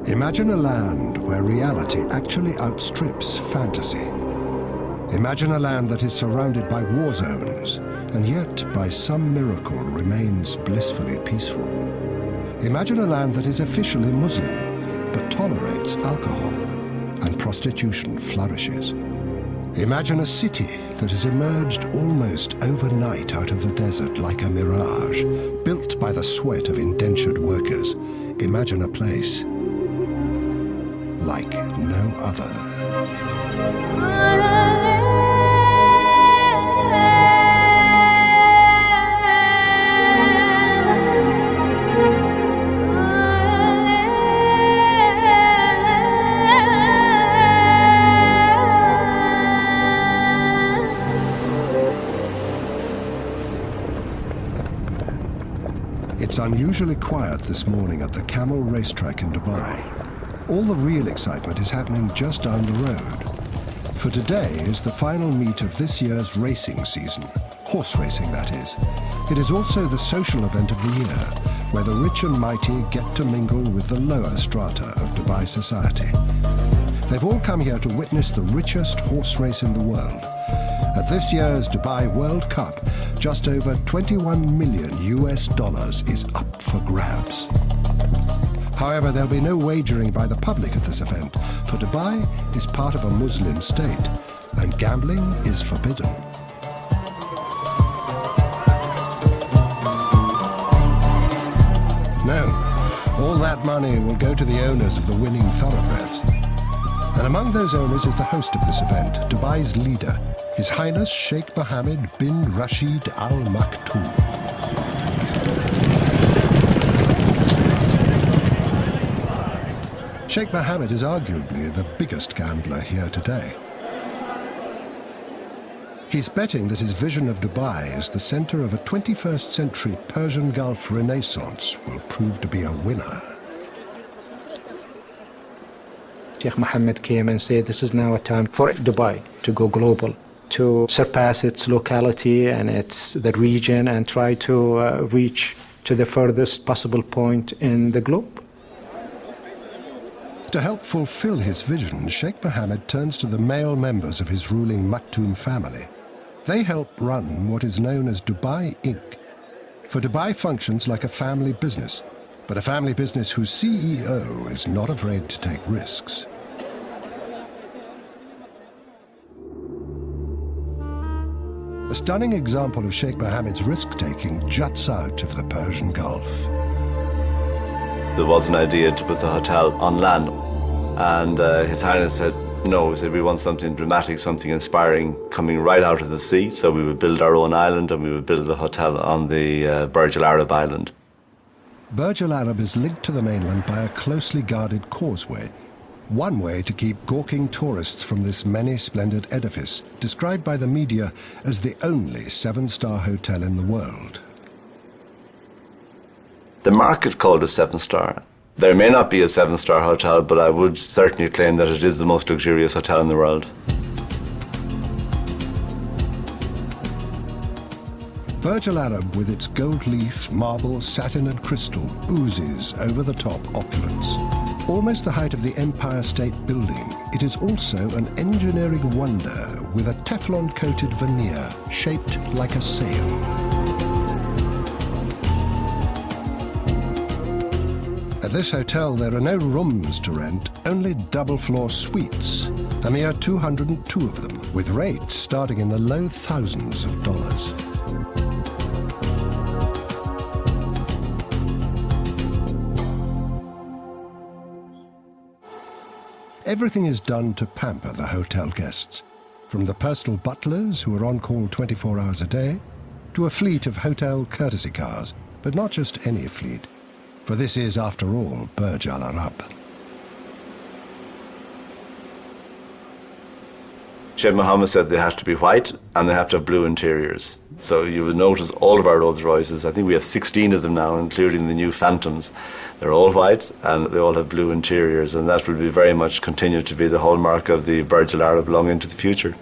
Imagine a land where reality actually outstrips fantasy. Imagine a land that is surrounded by war zones and yet by some miracle remains blissfully peaceful. Imagine a land that is officially Muslim but tolerates alcohol and prostitution flourishes. Imagine a city that has emerged almost overnight out of the desert like a mirage, built by the sweat of indentured workers. Imagine a place like no other. It's unusually quiet this morning at the Camel racetrack in Dubai. All the real excitement is happening just down the road. For today is the final meet of this year's racing season. Horse racing, that is. It is also the social event of the year, where the rich and mighty get to mingle with the lower strata of Dubai society. They've all come here to witness the richest horse race in the world. At this year's Dubai World Cup, just over $21 million is up for grabs. However, there'll be no wagering by the public at this event, for Dubai is part of a Muslim state, and gambling is forbidden. No, all that money will go to the owners of the winning thoroughbreds. And among those owners is the host of this event, Dubai's leader, His Highness Sheikh Mohammed bin Rashid Al Maktoum. Sheikh Mohammed is arguably the biggest gambler here today. He's betting that his vision of Dubai as the center of a 21st century Persian Gulf renaissance will prove to be a winner. Sheikh Mohammed came and said this is now a time for Dubai to go global, to surpass its locality and the region and try to reach to the furthest possible point in the globe. To help fulfill his vision, Sheikh Mohammed turns to the male members of his ruling Maktoum family. They help run what is known as Dubai Inc. For Dubai functions like a family business, but a family business whose CEO is not afraid to take risks. A stunning example of Sheikh Mohammed's risk-taking juts out of the Persian Gulf. There was an idea to put the hotel on land, and His Highness said, no, he said, we want something dramatic, something inspiring coming right out of the sea, so we would build our own island and we would build the hotel on the Burj Al Arab island. Burj Al Arab is linked to the mainland by a closely guarded causeway, one way to keep gawking tourists from this many-splendid edifice, described by the media as the only seven-star hotel in the world. The market called it 7-star. There may not be a 7-star hotel, but I would certainly claim that it is the most luxurious hotel in the world. Burj Al Arab, with its gold leaf, marble, satin and crystal, oozes over-the-top opulence. Almost the height of the Empire State Building, it is also an engineering wonder with a Teflon-coated veneer shaped like a sail. At this hotel, there are no rooms to rent, only double-floor suites, a mere 202 of them, with rates starting in the low thousands of dollars. Everything is done to pamper the hotel guests, from the personal butlers who are on call 24 hours a day, to a fleet of hotel courtesy cars, but not just any fleet. For this is, after all, Burj Al Arab. Sheikh Mohammed said they have to be white and they have to have blue interiors. So you will notice all of our Rolls Royces, I think we have 16 of them now, including the new Phantoms. They're all white and they all have blue interiors, and that will be very much continue to be the hallmark of the Burj Al Arab long into the future.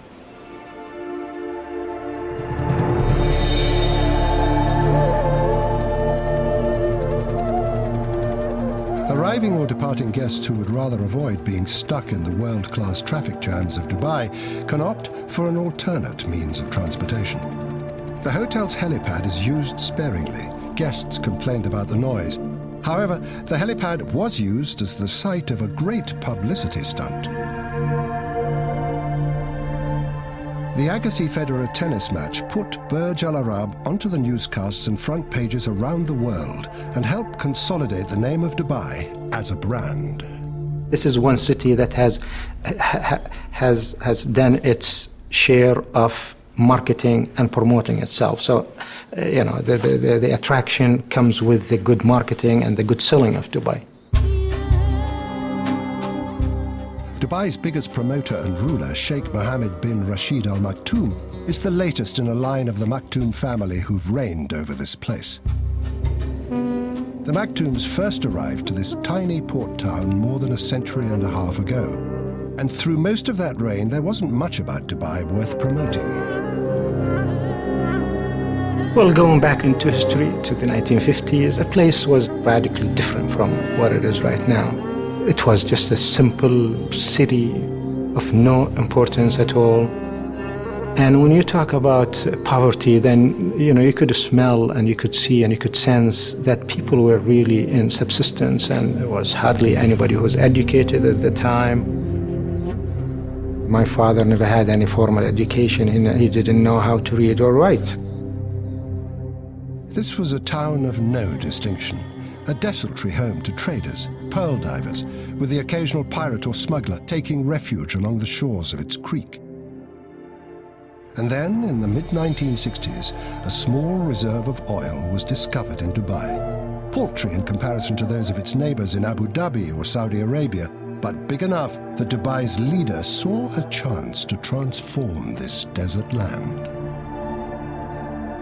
Arriving or departing guests who would rather avoid being stuck in the world-class traffic jams of Dubai can opt for an alternate means of transportation. The hotel's helipad is used sparingly. Guests complained about the noise. However, the helipad was used as the site of a great publicity stunt. The Agassi Federer tennis match put Burj Al Arab onto the newscasts and front pages around the world and helped consolidate the name of Dubai as a brand. This is one city that has done its share of marketing and promoting itself. So, the attraction comes with the good marketing and the good selling of Dubai. Dubai's biggest promoter and ruler, Sheikh Mohammed bin Rashid Al Maktoum, is the latest in a line of the Maktoum family who've reigned over this place. The Maktoums first arrived to this tiny port town more than a century and a half ago. And through most of that reign, there wasn't much about Dubai worth promoting. Well, going back into history to the 1950s, the place was radically different from what it is right now. It was just a simple city of no importance at all. And when you talk about poverty, then you could smell and you could see and you could sense that people were really in subsistence, and there was hardly anybody who was educated at the time. My father never had any formal education. He didn't know how to read or write. This was a town of no distinction, a desultory home to traders, pearl divers, with the occasional pirate or smuggler taking refuge along the shores of its creek. And then, in the mid-1960s, a small reserve of oil was discovered in Dubai. Paltry in comparison to those of its neighbors in Abu Dhabi or Saudi Arabia, but big enough that Dubai's leader saw a chance to transform this desert land.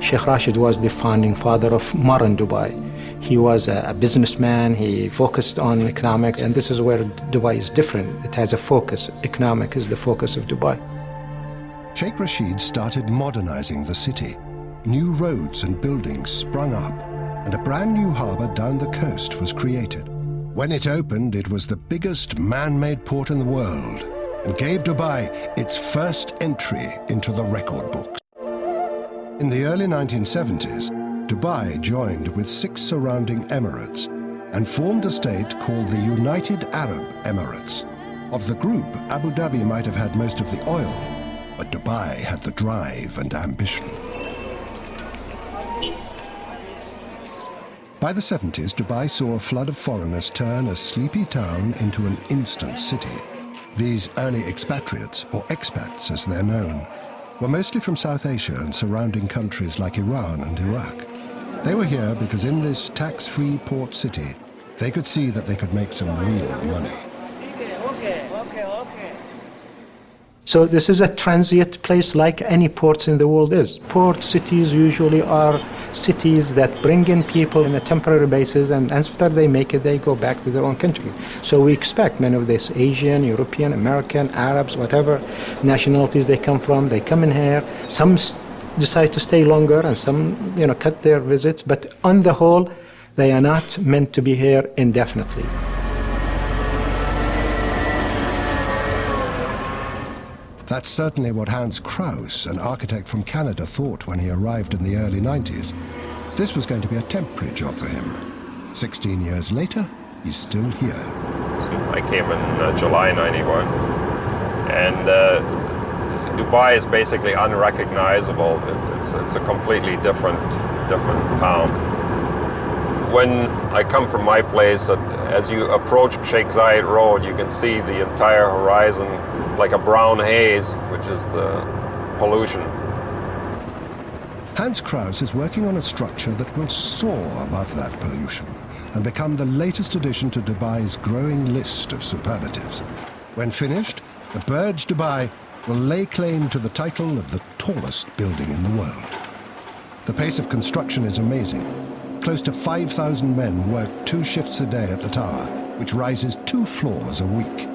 Sheikh Rashid was the founding father of modern Dubai. He was a businessman, he focused on economics, and this is where Dubai is different. It has a focus. Economic is the focus of Dubai. Sheikh Rashid started modernizing the city. New roads and buildings sprung up, and a brand new harbor down the coast was created. When it opened, it was the biggest man-made port in the world and gave Dubai its first entry into the record books. In the early 1970s, Dubai joined with 6 surrounding emirates and formed a state called the United Arab Emirates. Of the group, Abu Dhabi might have had most of the oil, but Dubai had the drive and ambition. By the 70s, Dubai saw a flood of foreigners turn a sleepy town into an instant city. These early expatriates, or expats as they're known, were mostly from South Asia and surrounding countries like Iran and Iraq. They were here because in this tax-free port city, they could see that they could make some real money. So this is a transient place like any ports in the world is. Port cities usually are cities that bring in people on a temporary basis, and after they make it, they go back to their own country. So we expect many of these Asian, European, American, Arabs, whatever nationalities they come from, they come in here. Some decide to stay longer and some, cut their visits, but on the whole, they are not meant to be here indefinitely. That's certainly what Hans Kraus, an architect from Canada, thought when he arrived in the early 90s. This was going to be a temporary job for him. 16 years later, he's still here. I came in July 91, and Dubai is basically unrecognizable. It's a completely different town. When I come from my place, as you approach Sheikh Zayed Road, you can see the entire horizon like a brown haze, which is the pollution. Hans Kraus is working on a structure that will soar above that pollution and become the latest addition to Dubai's growing list of superlatives. When finished, the Burj Dubai will lay claim to the title of the tallest building in the world. The pace of construction is amazing. Close to 5,000 men work 2 shifts a day at the tower, which rises 2 floors a week.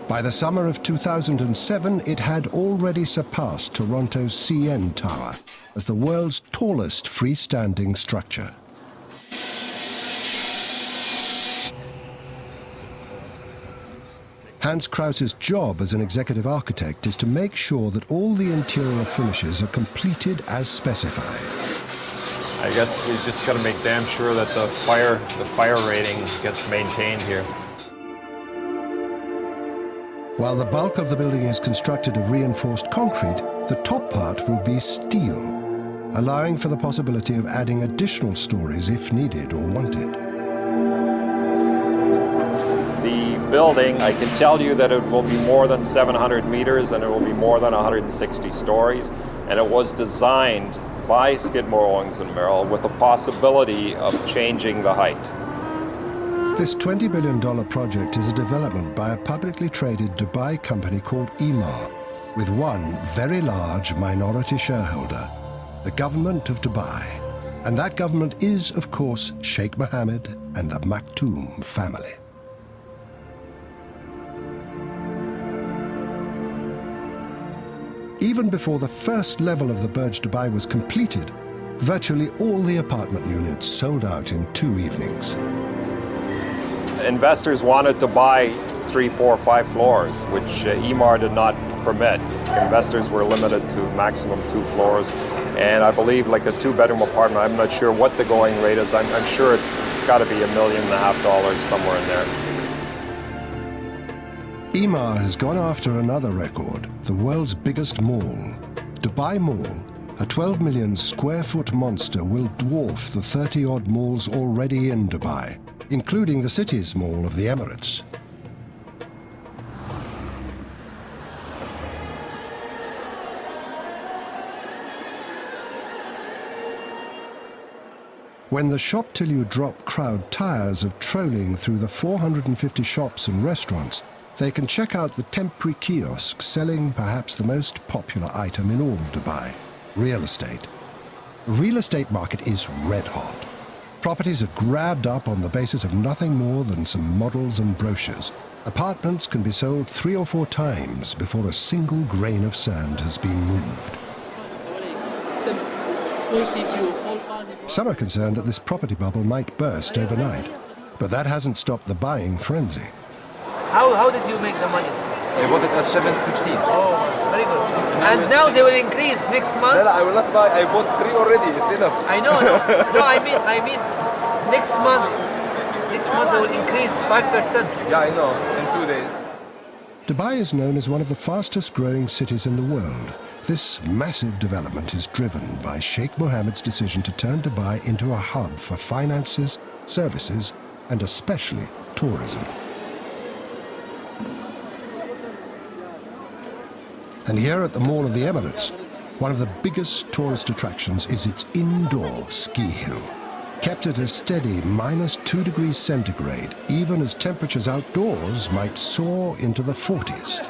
By the summer of 2007, it had already surpassed Toronto's CN Tower as the world's tallest freestanding structure. Hans Krause's job as an executive architect is to make sure that all the interior finishes are completed as specified. I guess we just got to make damn sure that the fire rating gets maintained here. While the bulk of the building is constructed of reinforced concrete, the top part will be steel, allowing for the possibility of adding additional stories if needed or wanted. The building, I can tell you that it will be more than 700 meters and it will be more than 160 stories, and it was designed by Skidmore, Owings & Merrill with the possibility of changing the height. This $20 billion project is a development by a publicly traded Dubai company called Emaar, with one very large minority shareholder, the government of Dubai. And that government is, of course, Sheikh Mohammed and the Maktoum family. Even before the first level of the Burj Dubai was completed, virtually all the apartment units sold out in 2 evenings. Investors wanted to buy 3, 4, 5 floors, which Emaar did not permit. Investors were limited to maximum 2 floors, and I believe like a 2-bedroom apartment, I'm not sure what the going rate is. I'm sure it's got to be $1.5 million somewhere in there. Emaar has gone after another record, the world's biggest mall. Dubai Mall, a 12 million square foot monster, will dwarf the 30-odd malls already in Dubai, including the city's mall of the Emirates. When the shop till you drop crowd tires of trolling through the 450 shops and restaurants, they can check out the temporary kiosk selling perhaps the most popular item in all Dubai, real estate. The real estate market is red hot. Properties are grabbed up on the basis of nothing more than some models and brochures. Apartments can be sold 3 or 4 times before a single grain of sand has been moved. Some are concerned that this property bubble might burst overnight, but that hasn't stopped the buying frenzy. How did you make the money? I bought it at 7.15. Oh, very good. And now they will increase next month? No, I will not buy. I bought 3 already. It's enough. I know. No, I mean, next month they will increase 5%. Yeah, I know. In 2 days. Dubai is known as one of the fastest growing cities in the world. This massive development is driven by Sheikh Mohammed's decision to turn Dubai into a hub for finances, services, and especially tourism. And here at the Mall of the Emirates, one of the biggest tourist attractions is its indoor ski hill. Kept at a steady -2 degrees centigrade, even as temperatures outdoors might soar into the 40s.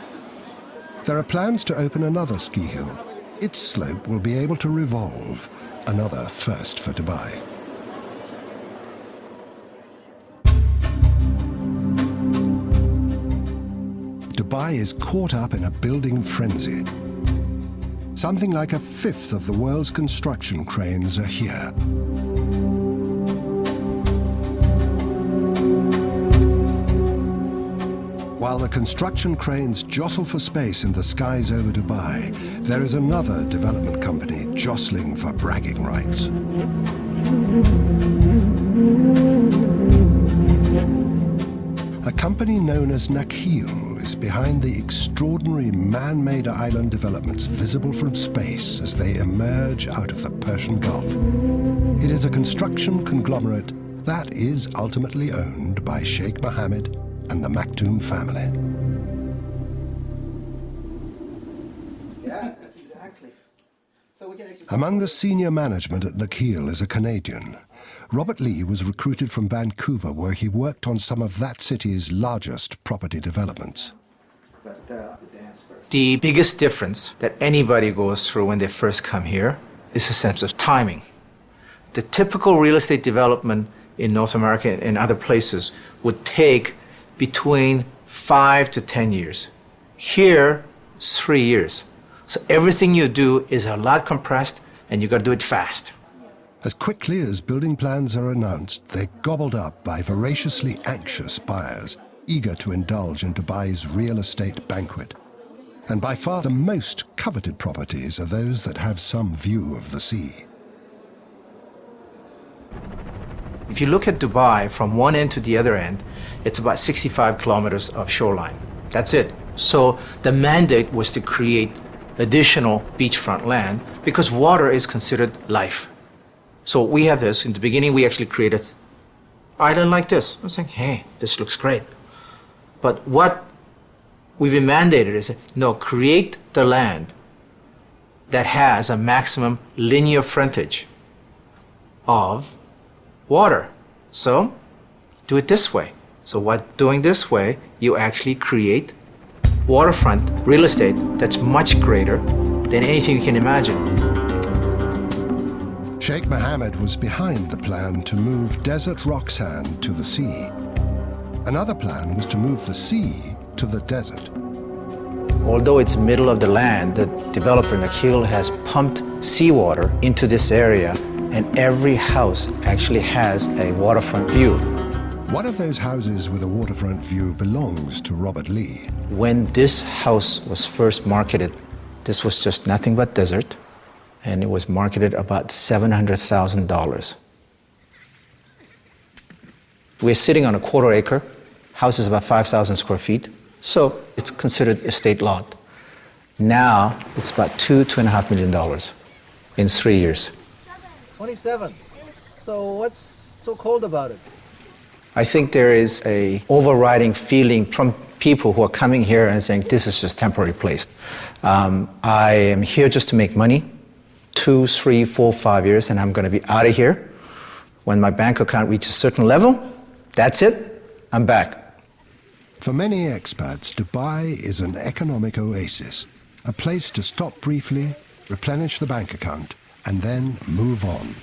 There are plans to open another ski hill. Its slope will be able to revolve, another first for Dubai. Dubai is caught up in a building frenzy. Something like 1/5 of the world's construction cranes are here. While the construction cranes jostle for space in the skies over Dubai, there is another development company jostling for bragging rights. A company known as Nakheel is behind the extraordinary man-made island developments visible from space as they emerge out of the Persian Gulf. It is a construction conglomerate that is ultimately owned by Sheikh Mohammed and the Maktoum family. Yeah, that's exactly. So we can actually... Among the senior management at Nakheel is a Canadian. Robert Lee was recruited from Vancouver, where he worked on some of that city's largest property developments. But the dance first. The biggest difference that anybody goes through when they first come here is a sense of timing. The typical real estate development in North America and other places would take between 5 to 10 years. Here, it's 3 years. So everything you do is a lot compressed, and you got to do it fast. As quickly as building plans are announced, they're gobbled up by voraciously anxious buyers, eager to indulge in Dubai's real estate banquet. And by far the most coveted properties are those that have some view of the sea. If you look at Dubai from one end to the other end, it's about 65 kilometers of shoreline. That's it. So the mandate was to create additional beachfront land because water is considered life. So we have this. In the beginning, we actually created an island like this. I was saying, hey, this looks great. But what we've been mandated is, no, create the land that has a maximum linear frontage of water. So do it this way. So what doing this way, you actually create waterfront real estate that's much greater than anything you can imagine. Sheikh Mohammed was behind the plan to move desert rock sand to the sea. Another plan was to move the sea to the desert. Although it's middle of the land, the developer Nakhil has pumped seawater into this area, and every house actually has a waterfront view. One of those houses with a waterfront view belongs to Robert Lee. When this house was first marketed, this was just nothing but desert, and it was marketed about $700,000. We're sitting on a quarter acre, house is about 5,000 square feet, so it's considered estate lot. Now it's about $2.5 million in 3 years. 27. So what's so cold about it? I think there is a overriding feeling from people who are coming here and saying, this is just temporary place. I am here just to make money, 2, 3, 4, 5 years, and I'm going to be out of here. When my bank account reaches a certain level, that's it, I'm back. For many expats, Dubai is an economic oasis, a place to stop briefly, replenish the bank account, and then move on.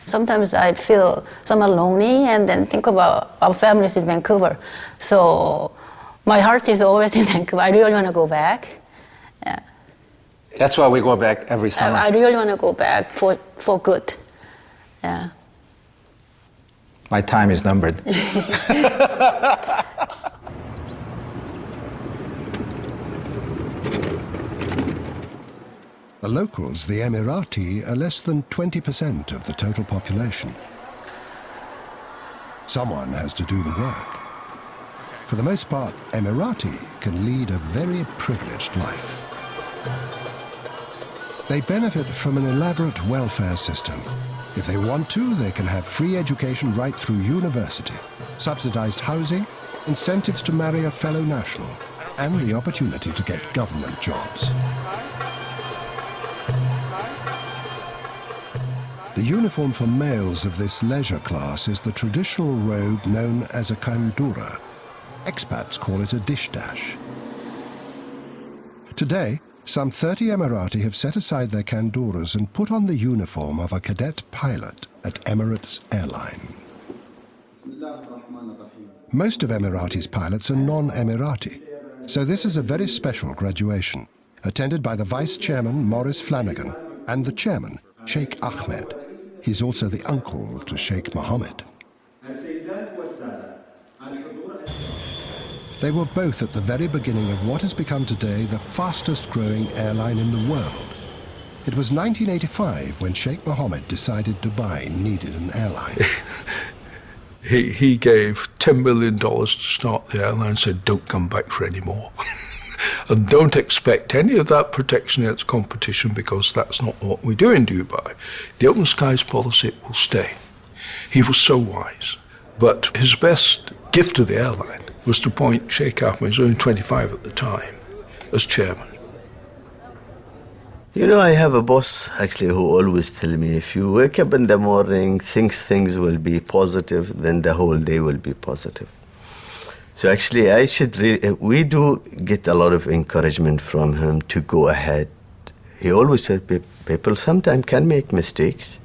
Sometimes I feel somewhat lonely and then think about our families in Vancouver. So my heart is always in Vancouver. I really want to go back. Yeah. That's why we go back every summer. I really want to go back for good. Yeah. My time is numbered. The locals, the Emirati, are less than 20% of the total population. Someone has to do the work. For the most part, Emirati can lead a very privileged life. They benefit from an elaborate welfare system. If they want to, they can have free education right through university, subsidized housing, incentives to marry a fellow national, and the opportunity to get government jobs. The uniform for males of this leisure class is the traditional robe known as a kandura. Expats call it a dish dash. Today, some 30 Emirati have set aside their kanduras and put on the uniform of a cadet pilot at Emirates Airline. Most of Emirati's pilots are non-Emirati, so this is a very special graduation, attended by the Vice Chairman, Maurice Flanagan, and the Chairman, Sheikh Ahmed. He's also the uncle to Sheikh Mohammed. They were both at the very beginning of what has become today the fastest growing airline in the world. It was 1985 when Sheikh Mohammed decided Dubai needed an airline. He gave $10 million to start the airline and said, don't come back for any more. And don't expect any of that protection against competition because that's not what we do in Dubai. The open skies policy will stay. He was so wise. But his best gift to the airline was to appoint Sheikh Ahmed, who was only 25 at the time, as chairman. You know, I have a boss actually who always tell me, if you wake up in the morning, things will be positive, then the whole day will be positive. So actually, we do get a lot of encouragement from him to go ahead. He always said people sometimes can make mistakes.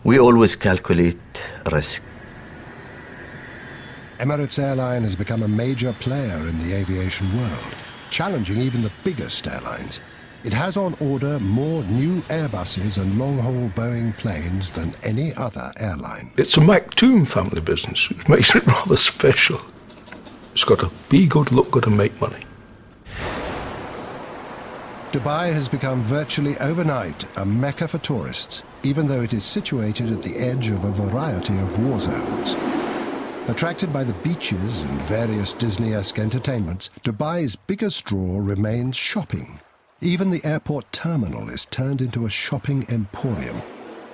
We always calculate risk. Emirates Airline has become a major player in the aviation world, challenging even the biggest airlines. It has on order more new Airbuses and long-haul Boeing planes than any other airline. It's a Maktoum family business, which makes it rather special. It's got to be good, look good, and make money. Dubai has become virtually overnight a mecca for tourists, even though it is situated at the edge of a variety of war zones. Attracted by the beaches and various Disney-esque entertainments, Dubai's biggest draw remains shopping. Even the airport terminal is turned into a shopping emporium,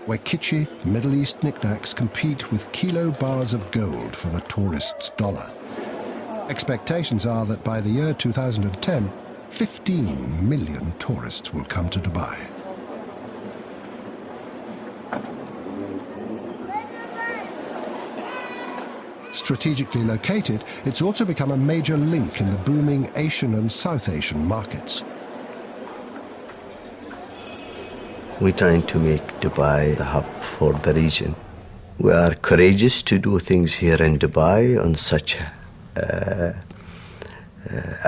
where kitschy Middle East knickknacks compete with kilo bars of gold for the tourist's dollar. Expectations are that by the year 2010, 15 million tourists will come to Dubai. Strategically located, it's also become a major link in the booming Asian and South Asian markets. We're trying to make Dubai the hub for the region. We are courageous to do things here in Dubai on such a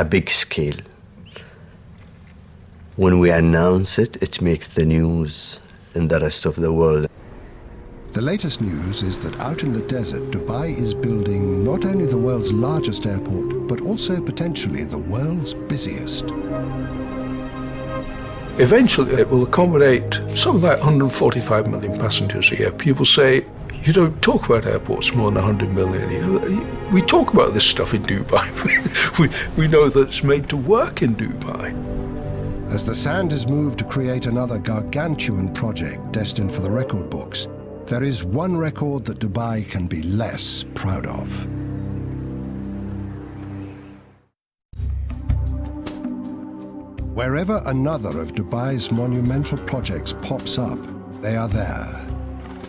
big scale. When we announce it, it makes the news in the rest of the world. The latest news is that out in the desert, Dubai is building not only the world's largest airport, but also potentially the world's busiest. Eventually, it will accommodate something like 145 million passengers a year. People say, you don't talk about airports more than 100 million a year. We talk about this stuff in Dubai. we know that it's made to work in Dubai. As the sand is moved to create another gargantuan project destined for the record books, there is one record that Dubai can be less proud of. Wherever another of Dubai's monumental projects pops up, they are there.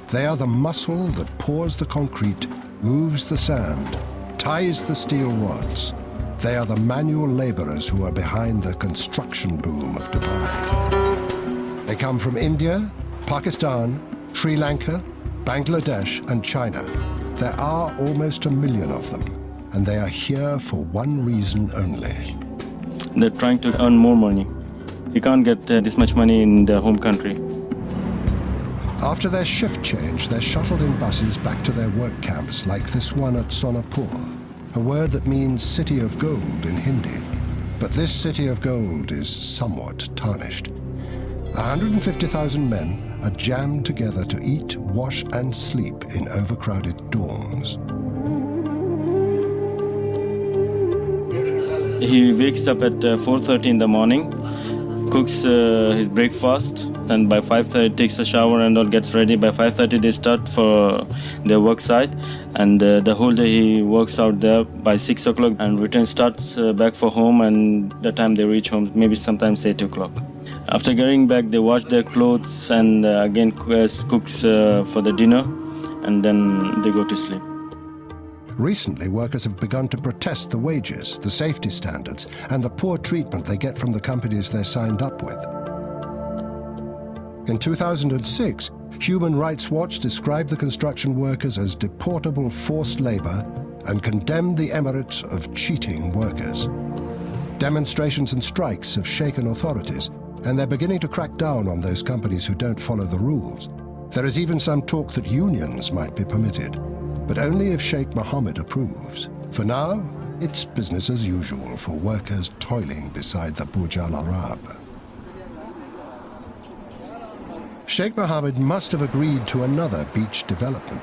They are the muscle that pours the concrete, moves the sand, ties the steel rods. They are the manual laborers who are behind the construction boom of Dubai. They come from India, Pakistan, Sri Lanka, Bangladesh, and China. There are almost 1 million of them, and they are here for one reason only. They're trying to earn more money. You can't get this much money in their home country. After their shift change, they're shuttled in buses back to their work camps, like this one at Sonapur, a word that means city of gold in Hindi. But this city of gold is somewhat tarnished. 150,000 men are jammed together to eat, wash, and sleep in overcrowded dorms. He wakes up at 4:30 in the morning, cooks his breakfast, and by 5:30 takes a shower and all gets ready. By 5:30 they start for their work site, and the whole day he works out there. By 6 o'clock and return starts back for home, and the time they reach home, maybe sometimes 8 o'clock. After getting back, they wash their clothes and again cooks for the dinner, and then they go to sleep. Recently, workers have begun to protest the wages, the safety standards, and the poor treatment they get from the companies they're signed up with. In 2006, Human Rights Watch described the construction workers as deportable forced labor and condemned the Emirates of cheating workers. Demonstrations and strikes have shaken authorities, and they're beginning to crack down on those companies who don't follow the rules. There is even some talk that unions might be permitted, but only if Sheikh Mohammed approves. For now, it's business as usual for workers toiling beside the Burj Al Arab. Sheikh Mohammed must have agreed to another beach development.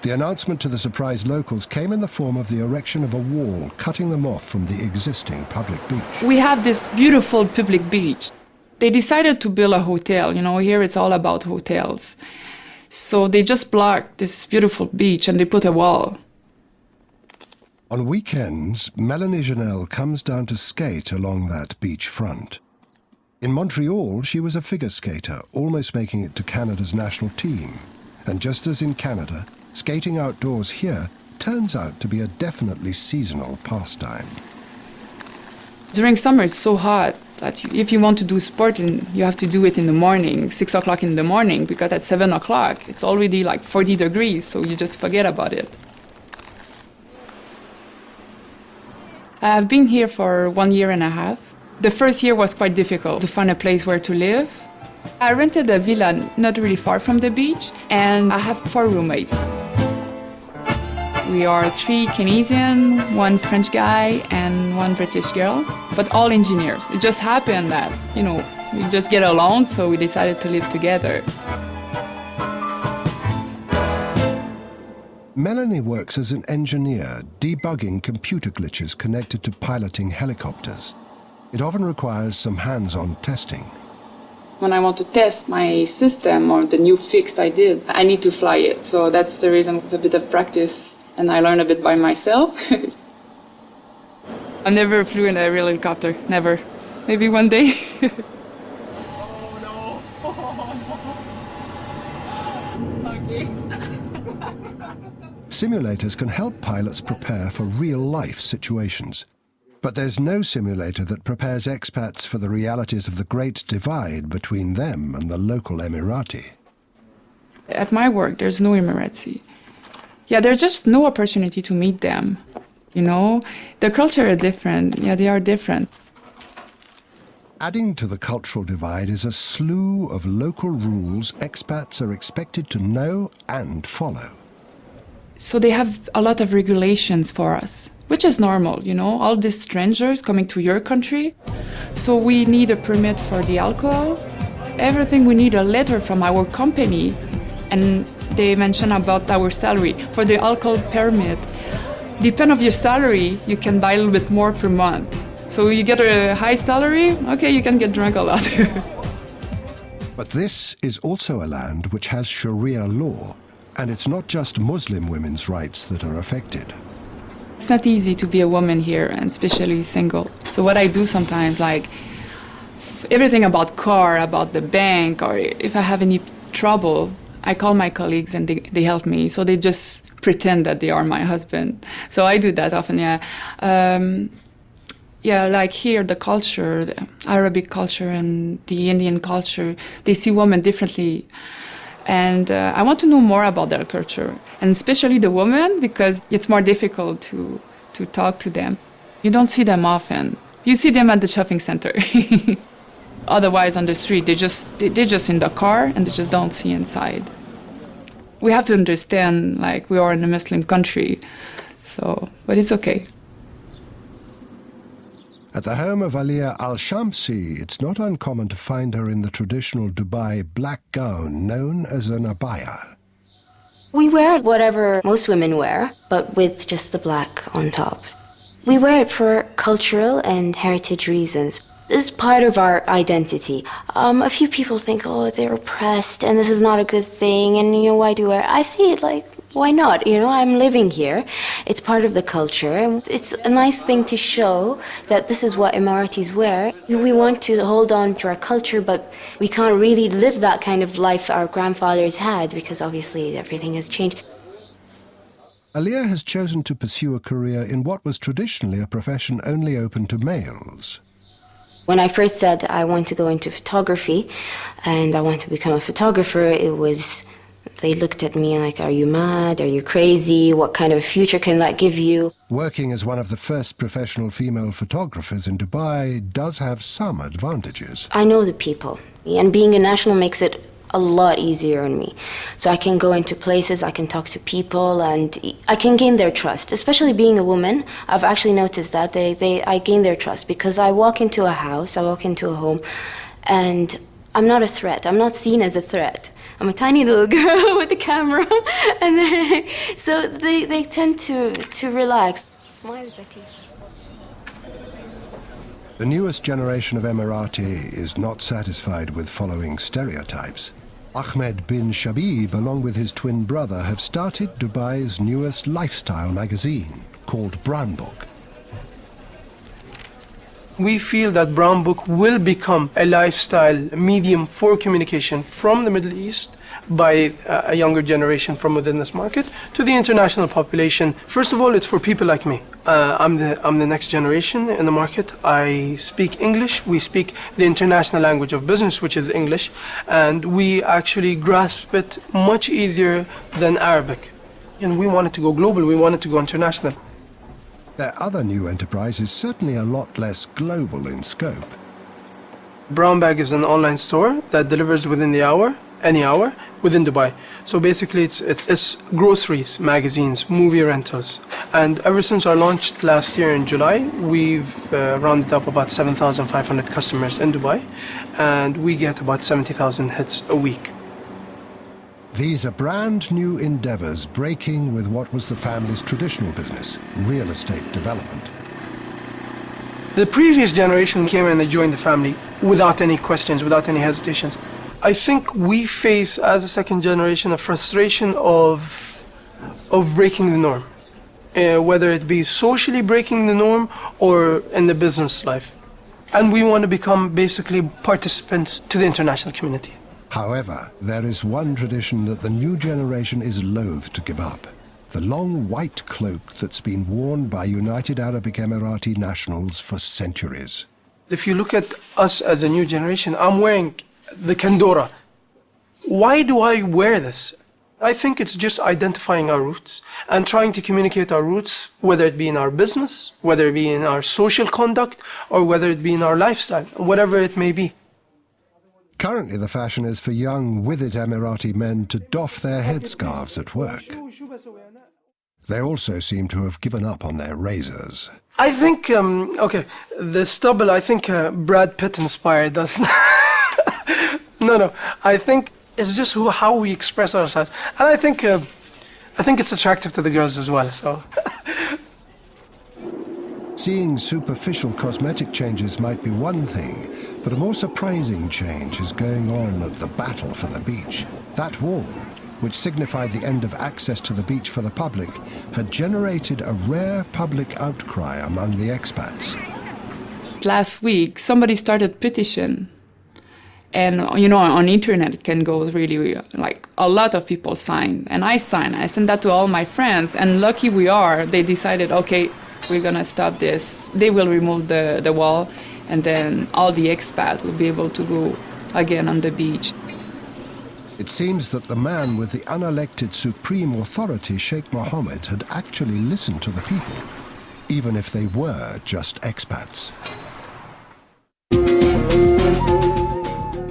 The announcement to the surprised locals came in the form of the erection of a wall cutting them off from the existing public beach. We have this beautiful public beach. They decided to build a hotel. You know, here it's all about hotels. So they just blocked this beautiful beach and they put a wall. On weekends, Melanie Janelle comes down to skate along that beach front. In Montreal, she was a figure skater, almost making it to Canada's national team. And just as in Canada, skating outdoors here turns out to be a definitely seasonal pastime. During summer, it's so hot that if you want to do sport, you have to do it in the morning, 6 o'clock in the morning, because at 7 o'clock, it's already like 40 degrees, so you just forget about it. I've been here for 1.5 years. The first year was quite difficult to find a place where to live. I rented a villa not really far from the beach, and I have 4 roommates. We are 3 Canadian, 1 French guy, and 1 British girl, but all engineers. It just happened that, we just get along, so we decided to live together. Melanie works as an engineer, debugging computer glitches connected to piloting helicopters. It often requires some hands-on testing. When I want to test my system or the new fix I did, I need to fly it. So that's the reason with a bit of practice, and I learn a bit by myself. I never flew in a real helicopter, never. Maybe one day. Simulators can help pilots prepare for real-life situations. But there's no simulator that prepares expats for the realities of the great divide between them and the local Emirati. At my work, there's no Emirati. Yeah, there's just no opportunity to meet them. The culture is different. Yeah, they are different. Adding to the cultural divide is a slew of local rules expats are expected to know and follow. So they have a lot of regulations for us, which is normal, all these strangers coming to your country. So we need a permit for the alcohol. Everything we need a letter from our company, and they mention about our salary. For the alcohol permit, depend of your salary, you can buy a little bit more per month. So you get a high salary, okay, you can get drunk a lot. But this is also a land which has Sharia law, and it's not just Muslim women's rights that are affected. It's not easy to be a woman here, and especially single. So what I do sometimes, like everything about car, about the bank, or if I have any trouble, I call my colleagues and they help me. So they just pretend that they are my husband. So I do that often, yeah. Like here, the culture, the Arabic culture and the Indian culture, they see women differently. And I want to know more about their culture, and especially the women, because it's more difficult to talk to them. You don't see them often. You see them at the shopping center. Otherwise, on the street, they're just in the car and they just don't see inside. We have to understand, we are in a Muslim country, but it's okay. At the home of Aliyah Al-Shamsi, it's not uncommon to find her in the traditional Dubai black gown known as an abaya. We wear whatever most women wear, but with just the black on top. We wear it for cultural and heritage reasons. This is part of our identity. A few people think, they're oppressed and this is not a good thing, and why do I see it why not? I'm living here. It's part of the culture. It's a nice thing to show that this is what Emiratis wear. We want to hold on to our culture, but we can't really live that kind of life our grandfathers had, because obviously everything has changed. Aliyah has chosen to pursue a career in what was traditionally a profession only open to males. When I first said I want to go into photography and I want to become a photographer, they looked at me like, are you mad? Are you crazy? What kind of future can that give you? Working as one of the first professional female photographers in Dubai does have some advantages. I know the people, and being a national makes it a lot easier on me. So I can go into places, I can talk to people, and I can gain their trust. Especially being a woman, I've actually noticed that I gain their trust, because I walk into a house, I walk into a home, and I'm not a threat. I'm not seen as a threat. I'm a tiny little girl with a camera, and so they tend to relax. Smile, Betty. The newest generation of Emirati is not satisfied with following stereotypes. Ahmed bin Shabib, along with his twin brother, have started Dubai's newest lifestyle magazine, called Brown Book. We feel that Brown Book will become a lifestyle medium for communication from the Middle East by a younger generation from within this market to the international population. First of all, it's for people like me. I'm the next generation in the market. I speak English. We speak the international language of business, which is English, and we actually grasp it much easier than Arabic. And we wanted to go global. We wanted to go international. Their other new enterprise is certainly a lot less global in scope. Brown Bag is an online store that delivers within the hour, any hour, within Dubai. So basically it's groceries, magazines, movie rentals. And ever since our launch last year in July, we've rounded up about 7,500 customers in Dubai, and we get about 70,000 hits a week. These are brand new endeavors breaking with what was the family's traditional business, real estate development. The previous generation came and they joined the family without any questions, without any hesitations. I think we face, as a second generation, a frustration of breaking the norm, whether it be socially breaking the norm or in the business life. And we want to become basically participants to the international community. However, there is one tradition that the new generation is loath to give up. The long white cloak that's been worn by United Arab Emirati nationals for centuries. If you look at us as a new generation, I'm wearing the kandora. Why do I wear this? I think it's just identifying our roots and trying to communicate our roots, whether it be in our business, whether it be in our social conduct, or whether it be in our lifestyle, whatever it may be. Currently, the fashion is for young, with-it Emirati men to doff their headscarves at work. They also seem to have given up on their razors. I think, the stubble, I think Brad Pitt inspired us. No, I think it's just how we express ourselves. And I think it's attractive to the girls as well, so. Seeing superficial cosmetic changes might be one thing, but a more surprising change is going on at the Battle for the Beach. That wall, which signified the end of access to the beach for the public, had generated a rare public outcry among the expats. Last week, somebody started petition. And, on internet it can go really, like, a lot of people sign. And I signed. I sent that to all my friends. And lucky we are, they decided, okay, we're going to stop this. They will remove the wall. And then all the expats will be able to go again on the beach. It seems that the man with the unelected supreme authority, Sheikh Mohammed, had actually listened to the people, even if they were just expats.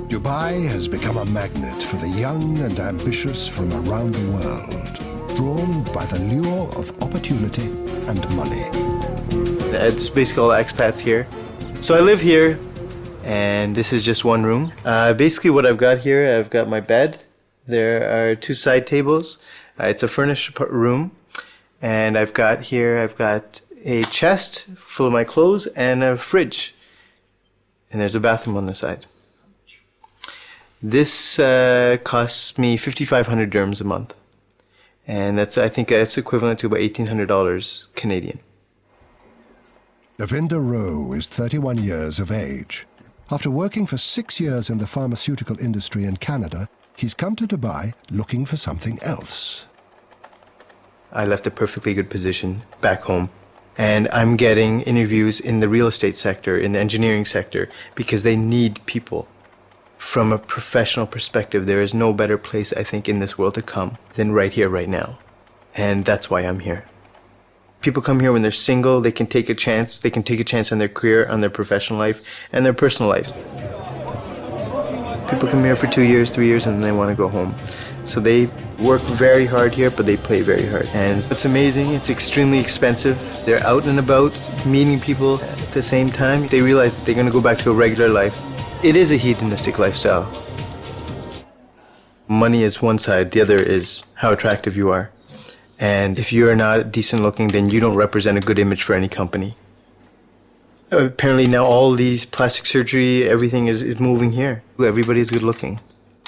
Dubai has become a magnet for the young and ambitious from around the world, drawn by the lure of opportunity and money. It's basically all expats here. So I live here, and this is just one room. Basically what I've got here, I've got my bed. There are two side tables. It's a furnished room. And I've got a chest full of my clothes and a fridge. And there's a bathroom on the side. This costs me 5,500 dirhams a month. And I think that's equivalent to about $1,800 Canadian. Davinder Rowe is 31 years of age. After working for 6 years in the pharmaceutical industry in Canada, he's come to Dubai looking for something else. I left a perfectly good position back home, and I'm getting interviews in the real estate sector, in the engineering sector, because they need people. From a professional perspective, there is no better place, I think, in this world to come than right here, right now. And that's why I'm here. People come here when they're single, they can take a chance. They can take a chance on their career, on their professional life, and their personal life. People come here for 2 years, 3 years, and then they want to go home. So they work very hard here, but they play very hard. And it's amazing, it's extremely expensive. They're out and about, meeting people at the same time. They realize that they're going to go back to a regular life. It is a hedonistic lifestyle. Money is one side, the other is how attractive you are. And if you're not decent looking, then you don't represent a good image for any company. Apparently now all these plastic surgery, everything is moving here. Everybody's good looking.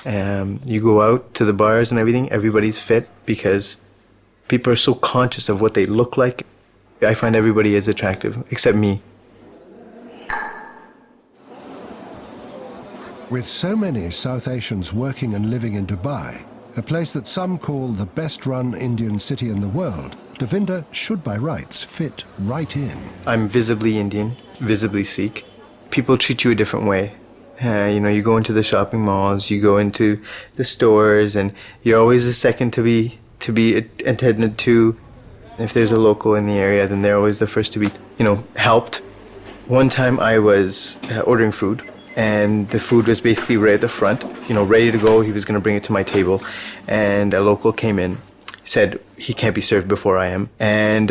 You go out to the bars and everything, everybody's fit because people are so conscious of what they look like. I find everybody is attractive, except me. With so many South Asians working and living in Dubai, a place that some call the best-run Indian city in the world, Davinder should by rights fit right in. I'm visibly Indian, visibly Sikh. People treat you a different way. You go into the shopping malls, you go into the stores, and you're always the second to be attended to. If there's a local in the area, then they're always the first to be, helped. One time I was ordering food, and the food was basically right at the front, ready to go. He was going to bring it to my table, and a local came in, said he can't be served before I am, and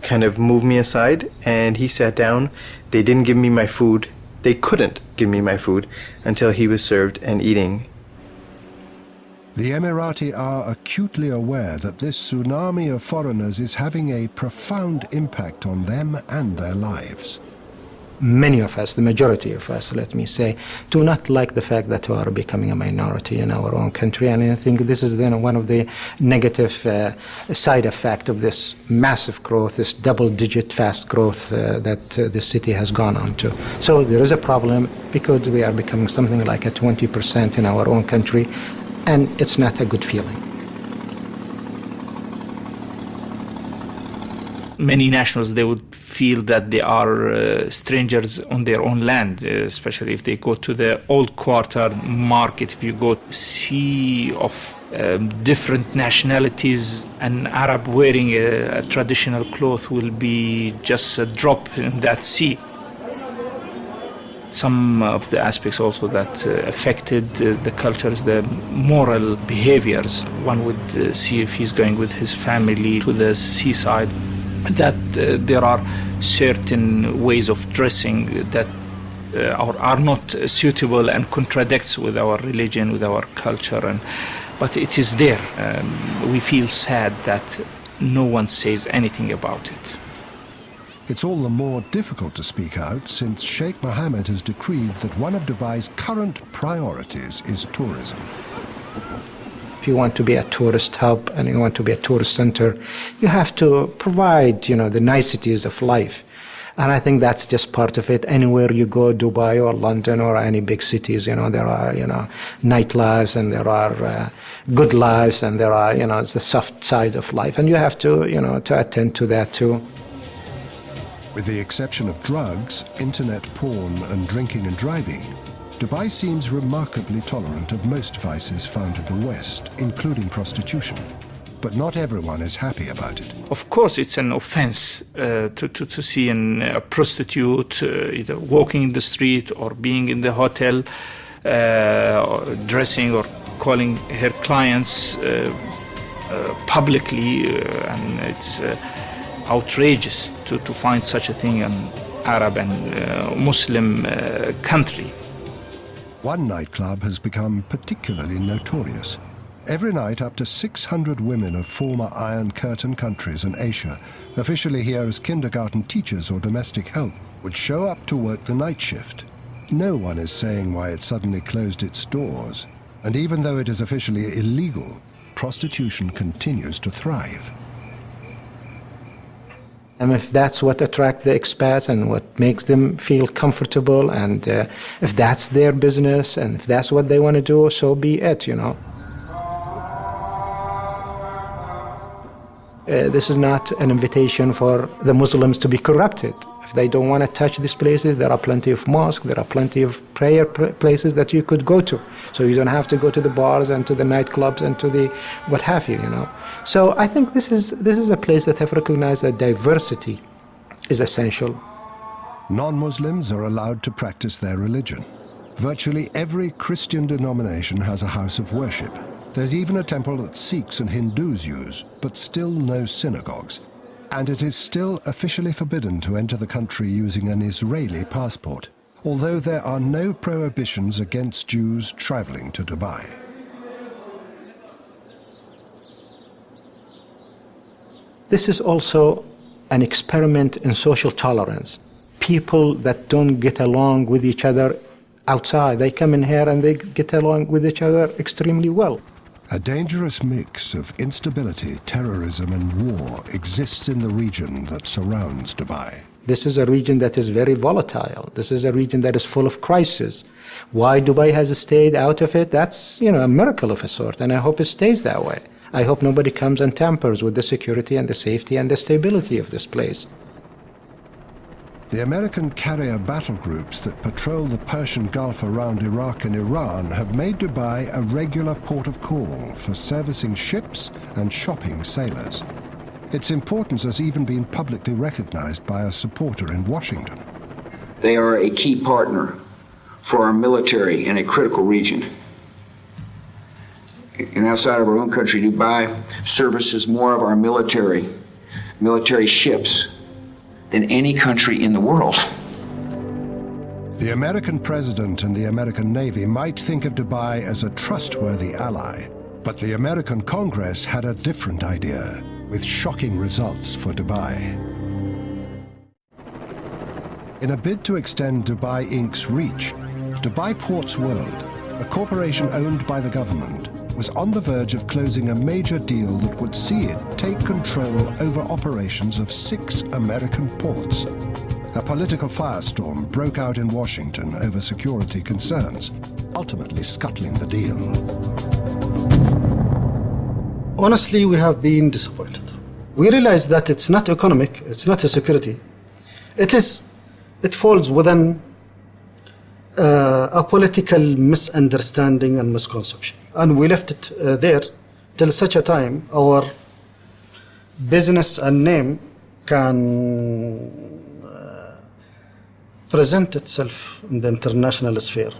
kind of moved me aside, and he sat down. They didn't give me my food. They couldn't give me my food until he was served and eating. The Emirati are acutely aware that this tsunami of foreigners is having a profound impact on them and their lives. Many of us, the majority of us, let me say, do not like the fact that we are becoming a minority in our own country. And I think this is then one of the negative side effects of this massive growth, this double-digit fast growth that the city has gone on to. So there is a problem because we are becoming something like a 20% in our own country, and it's not a good feeling. Many nationals, they would feel that they are strangers on their own land, especially if they go to the old quarter market. If you go sea of different nationalities, an Arab wearing a traditional cloth will be just a drop in that sea. Some of the aspects also that affected the cultures, the moral behaviors. One would see if he's going with his family to the seaside, that there are certain ways of dressing that are not suitable and contradicts with our religion, with our culture, but it is there. We feel sad that no one says anything about it. It's all the more difficult to speak out since Sheikh Mohammed has decreed that one of Dubai's current priorities is tourism. If you want to be a tourist hub and you want to be a tourist center, you have to provide, the niceties of life. And I think that's just part of it. Anywhere you go, Dubai or London or any big cities, there are, nightlives and there are good lives and there are, it's the soft side of life. And you have to, to attend to that too. With the exception of drugs, internet porn and drinking and driving, Dubai seems remarkably tolerant of most vices found in the West, including prostitution. But not everyone is happy about it. Of course, it's an offense to see a prostitute either walking in the street or being in the hotel, or dressing or calling her clients publicly, and it's outrageous to find such a thing in Arab and Muslim country. One nightclub has become particularly notorious. Every night, up to 600 women of former Iron Curtain countries and Asia, officially here as kindergarten teachers or domestic help, would show up to work the night shift. No one is saying why it suddenly closed its doors. And even though it is officially illegal, prostitution continues to thrive. And if that's what attracts the expats and what makes them feel comfortable, and if that's their business and if that's what they want to do, so be it, This is not an invitation for the Muslims to be corrupted. If they don't want to touch these places, there are plenty of mosques, there are plenty of prayer places that you could go to. So you don't have to go to the bars and to the nightclubs and to the what have you, So I think this is a place that have recognized that diversity is essential. Non-Muslims are allowed to practice their religion. Virtually every Christian denomination has a house of worship. There's even a temple that Sikhs and Hindus use, but still no synagogues. And it is still officially forbidden to enter the country using an Israeli passport, although there are no prohibitions against Jews traveling to Dubai. This is also an experiment in social tolerance. People that don't get along with each other outside, they come in here and they get along with each other extremely well. A dangerous mix of instability, terrorism and war exists in the region that surrounds Dubai. This is a region that is very volatile. This is a region that is full of crises. Why Dubai has stayed out of it, that's a miracle of a sort, and I hope it stays that way. I hope nobody comes and tampers with the security and the safety and the stability of this place. The American carrier battle groups that patrol the Persian Gulf around Iraq and Iran have made Dubai a regular port of call for servicing ships and shopping sailors. Its importance has even been publicly recognized by a supporter in Washington. They are a key partner for our military in a critical region. And outside of our own country, Dubai services more of our military ships than any country in the world. The American president and the American Navy might think of Dubai as a trustworthy ally, but the American Congress had a different idea, with shocking results for Dubai. In a bid to extend Dubai Inc.'s reach, Dubai Ports World, a corporation owned by the government, was on the verge of closing a major deal that would see it take control over operations of 6 American ports. A political firestorm broke out in Washington over security concerns, ultimately scuttling the deal. Honestly, we have been disappointed. We realize that it's not economic, it's not a security. It falls within a political misunderstanding and misconception. And we left it there till such a time our business and name can present itself in the international sphere.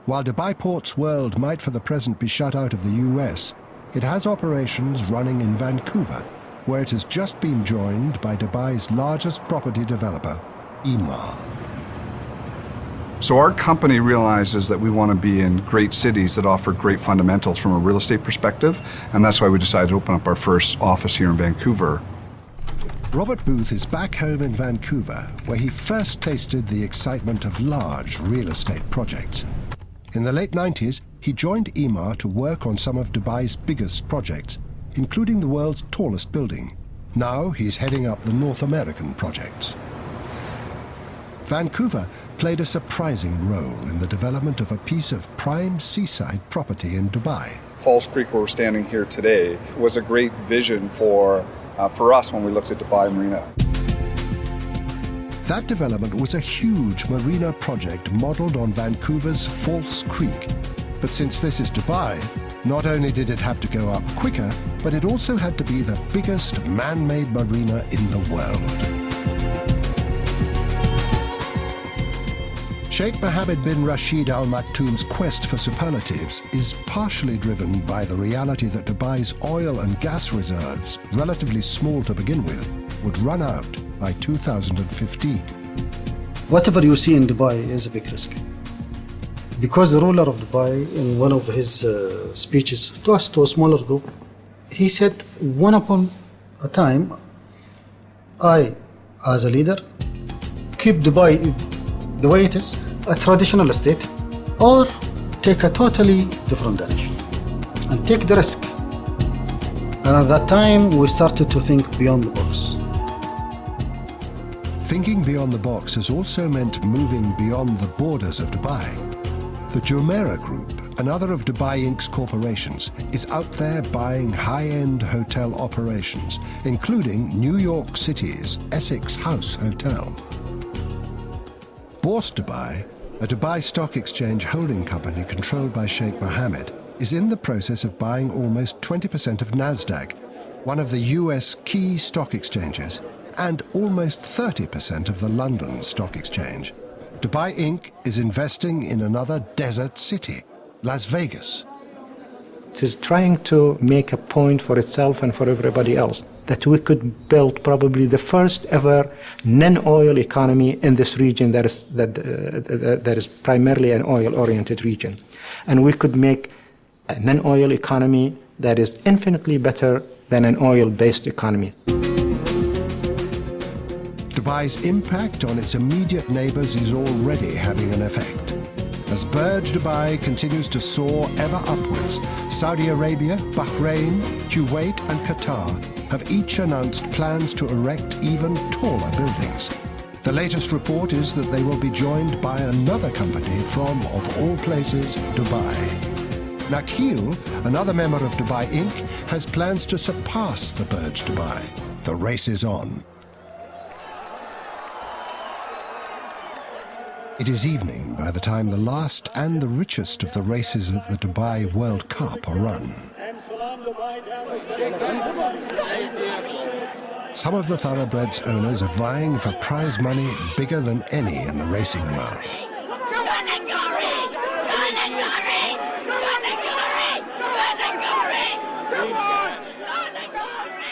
While Dubai Ports World might for the present be shut out of the US, it has operations running in Vancouver, where it has just been joined by Dubai's largest property developer, Emaar. So our company realizes that we want to be in great cities that offer great fundamentals from a real estate perspective, and that's why we decided to open up our first office here in Vancouver. Robert Booth is back home in Vancouver, where he first tasted the excitement of large real estate projects. In the late 90s, he joined Emaar to work on some of Dubai's biggest projects, including the world's tallest building. Now he's heading up the North American projects. Vancouver played a surprising role in the development of a piece of prime seaside property in Dubai. Falls Creek, where we're standing here today, was a great vision for us when we looked at Dubai Marina. That development was a huge marina project modeled on Vancouver's Falls Creek. But since this is Dubai, not only did it have to go up quicker, but it also had to be the biggest man-made marina in the world. Sheikh Mohammed bin Rashid Al Maktoum's quest for superlatives is partially driven by the reality that Dubai's oil and gas reserves, relatively small to begin with, would run out by 2015. Whatever you see in Dubai is a big risk. Because the ruler of Dubai, in one of his speeches to us, to a smaller group, he said, one upon a time, I, as a leader, keep Dubai the way it is, a traditional estate, or take a totally different direction and take the risk. And at that time, we started to think beyond the box. Thinking beyond the box has also meant moving beyond the borders of Dubai. The Jumeirah Group, another of Dubai Inc.'s corporations, is out there buying high-end hotel operations, including New York City's Essex House Hotel. Bourse Dubai, a Dubai Stock Exchange holding company controlled by Sheikh Mohammed, is in the process of buying almost 20% of Nasdaq, one of the US key stock exchanges, and almost 30% of the London Stock Exchange. Dubai Inc. is investing in another desert city, Las Vegas. It is trying to make a point for itself and for everybody else that we could build probably the first ever non-oil economy in this region that is primarily an oil-oriented region. And we could make a non-oil economy that is infinitely better than an oil-based economy. Dubai's impact on its immediate neighbors is already having an effect. As Burj Dubai continues to soar ever upwards, Saudi Arabia, Bahrain, Kuwait and Qatar have each announced plans to erect even taller buildings. The latest report is that they will be joined by another company from, of all places, Dubai. Nakheel, another member of Dubai Inc., has plans to surpass the Burj Dubai. The race is on. It is evening by the time the last and the richest of the races at the Dubai World Cup are run. Some of the thoroughbreds' owners are vying for prize money bigger than any in the racing world.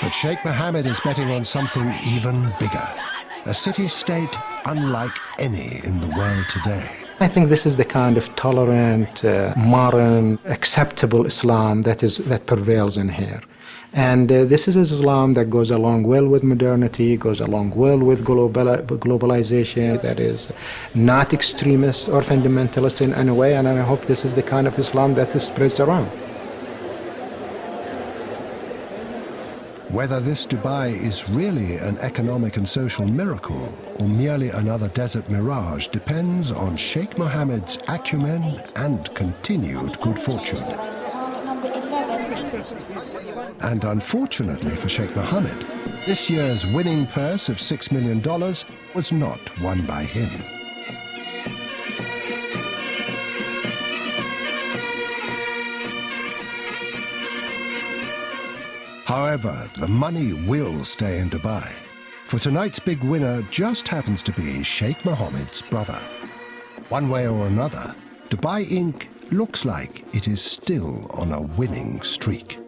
But Sheikh Mohammed is betting on something even bigger, a city-state unlike any in the world today. I think this is the kind of tolerant, modern, acceptable Islam that prevails in here. And this is Islam that goes along well with modernity, goes along well with globalization, that is not extremist or fundamentalist in any way, and I hope this is the kind of Islam that is spreads around. Whether this Dubai is really an economic and social miracle or merely another desert mirage depends on Sheikh Mohammed's acumen and continued good fortune. And unfortunately for Sheikh Mohammed, this year's winning purse of $6 million was not won by him. However, the money will stay in Dubai, for tonight's big winner just happens to be Sheikh Mohammed's brother. One way or another, Dubai Inc. looks like it is still on a winning streak.